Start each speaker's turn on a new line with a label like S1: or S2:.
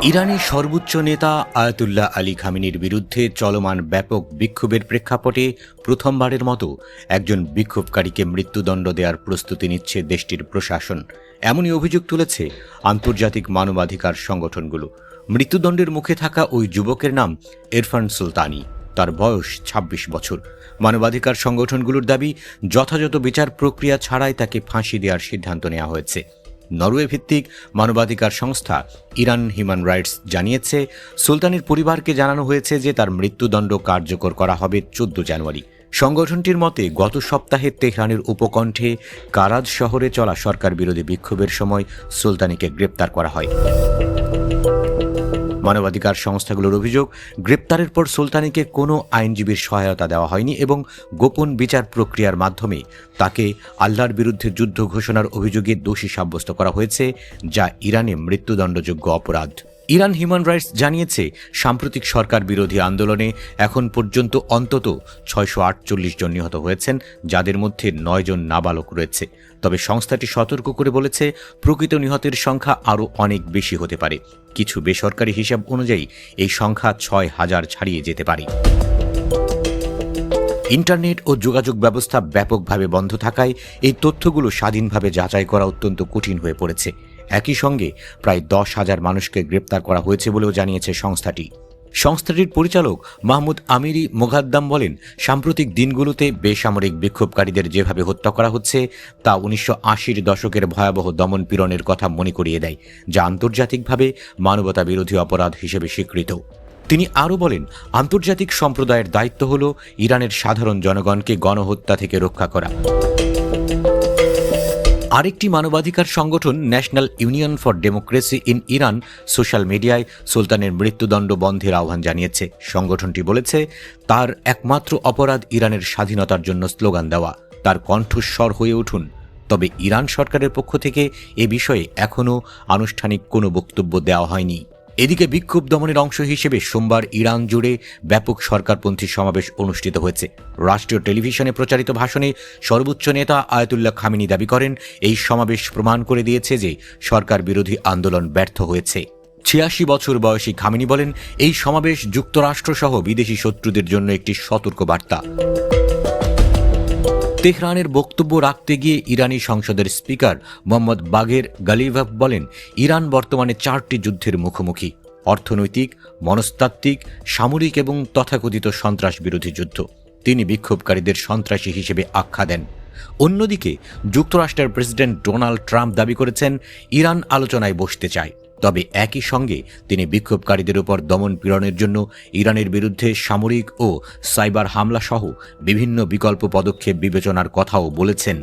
S1: ইরানের সর্বোচ্চ নেতা আয়াতুল্লাহ আলী খামেনির বিরুদ্ধে চলমান ব্যাপক বিক্ষোভের প্রেক্ষাপটে প্রথমবারের মতো একজন বিক্ষোভকারীকে মৃত্যুদণ্ড দেওয়ার প্রস্তুতি নিচ্ছে দেশটির প্রশাসন। এমনই অভিযোগ তুলেছে আন্তর্জাতিক মানবাধিকার সংগঠনগুলো। মৃত্যুদণ্ডের মুখে থাকা ওই যুবকের নাম ইরফান সুলতানি। তার বয়স ২৬ বছর। মানবাধিকার সংগঠনগুলোর দাবি, যথাযথ বিচার প্রক্রিয়া ছাড়াই তাকে ফাঁসি দেওয়ার সিদ্ধান্ত নেওয়া হয়েছে। নরওয়ে ভিত্তিক মানবাধিকার সংস্থা ইরান হিউম্যান রাইটস জানিয়েছে, সুলতানের পরিবারকে জানানো হয়েছে যে তার মৃত্যুদণ্ড কার্যকর করা হবে ১৪ জানুয়ারি। সংগঠনটির মতে, গত সপ্তাহে তেহরানের উপকণ্ঠে কারাজ শহরে চলা সরকার বিরোধী বিক্ষোভের সময় সুলতানিকে গ্রেপ্তার করা হয়। মানবাধিকার সংস্থাগুলোর অভিযোগ, গ্রেপ্তারের পর সুলতানিকে কোনো আইনজীবীর সহায়তা দেওয়া হয়নি এবং গোপন বিচার প্রক্রিয়ার মাধ্যমে তাকে আল্লাহর বিরুদ্ধে যুদ্ধ ঘোষণার অভিযোগে দোষী সাব্যস্ত করা হয়েছে, যা ইরানে মৃত্যুদণ্ডযোগ্য অপরাধ। ইরান হিউম্যান রাইটস জানিয়েছে, সাম্প্রতিক সরকার বিরোধী আন্দোলনে এখন পর্যন্ত অন্তত ৬৪৮ জন নিহত হয়েছেন, যাদের মধ্যে ৯ জন নাবালক রয়েছে। তবে সংস্থাটি সতর্ক করে বলেছে, প্রকৃত নিহতের সংখ্যা আরও অনেক বেশি হতে পারে। কিছু বেসরকারি হিসাব অনুযায়ী এই সংখ্যা ৬,০০০ ছাড়িয়ে যেতে পারে। ইন্টারনেট ও যোগাযোগ ব্যবস্থা ব্যাপকভাবে বন্ধ থাকায় এই তথ্যগুলো স্বাধীনভাবে যাচাই করা অত্যন্ত কঠিন হয়ে পড়েছে। একই সঙ্গে প্রায় ১০,০০০ মানুষকে গ্রেপ্তার করা হয়েছে বলেও জানিয়েছে সংস্থাটি। সংস্থাটির পরিচালক মাহমুদ আমিরি মোগাদ্দাম বলেন, সাম্প্রতিক দিনগুলোতে বেসামরিক বিক্ষোভকারীদের যেভাবে হত্যা করা হচ্ছে তা ১৯৮০-র দশকের ভয়াবহ দমনপীড়নের কথা মনে করিয়ে দেয়, যা আন্তর্জাতিকভাবে মানবতা বিরোধী অপরাধ হিসেবে স্বীকৃত। তিনি আরও বলেন, আন্তর্জাতিক সম্প্রদায়ের দায়িত্ব হল ইরানের সাধারণ জনগণকে গণহত্যা থেকে রক্ষা করা। আরেকটি মানবাধিকার সংগঠন national union for democracy in Iran social মিডিয়ায় সুলতানের মৃত্যুদণ্ড বন্ধের আহ্বান জানিয়েছে। সংগঠনটি বলেছে, তার একমাত্র অপরাধ ইরানের স্বাধীনতার জন্য স্লোগান দেওয়া। তার কণ্ঠস্বর হয়ে উঠুন। তবে ইরান সরকারের পক্ষ থেকে এ বিষয়ে এখনও আনুষ্ঠানিক কোনো বক্তব্য দেওয়া হয়নি। এদিকে বিক্ষোভ দমনের অংশ হিসেবে সোমবার ইরান জুড়ে ব্যাপক সরকারপন্থী সমাবেশ অনুষ্ঠিত হয়েছে। রাষ্ট্রীয় টেলিভিশনে প্রচারিত ভাষণে সর্বোচ্চ নেতা আয়াতুল্লাহ খামেনি দাবি করেন, এই সমাবেশ প্রমাণ করে দিয়েছে যে সরকার বিরোধী আন্দোলন ব্যর্থ হয়েছে। ৮৬ বছর বয়সী খামেনি বলেন, এই সমাবেশ যুক্তরাষ্ট্রসহ বিদেশি শত্রুদের জন্য একটি সতর্ক বার্তা। তেহরানের বক্তব্য রাখতে গিয়ে ইরানি সংসদের স্পিকার মোহাম্মদ বাগের গালিভাভ বলেন, ইরান বর্তমানে ৪টি যুদ্ধের মুখোমুখি: অর্থনৈতিক, মনস্তাত্ত্বিক, সামরিক এবং তথাকথিত সন্ত্রাস বিরোধী যুদ্ধ। তিনি বিক্ষোভকারীদের সন্ত্রাসী হিসেবে আখ্যা দেন। অন্যদিকে যুক্তরাষ্ট্রের প্রেসিডেন্ট ডোনাল্ড ট্রাম্প দাবি করেছেন, ইরান আলোচনায় বসতে চায়। তবে একই সঙ্গে তিনি বিক্ষোভকারীদের উপর দমন পীড়নের জন্য ইরানের বিরুদ্ধে সামরিক ও সাইবার হামলা সহ বিভিন্ন বিকল্প পদক্ষেপ বিবেচনার কথাও বলেছেন।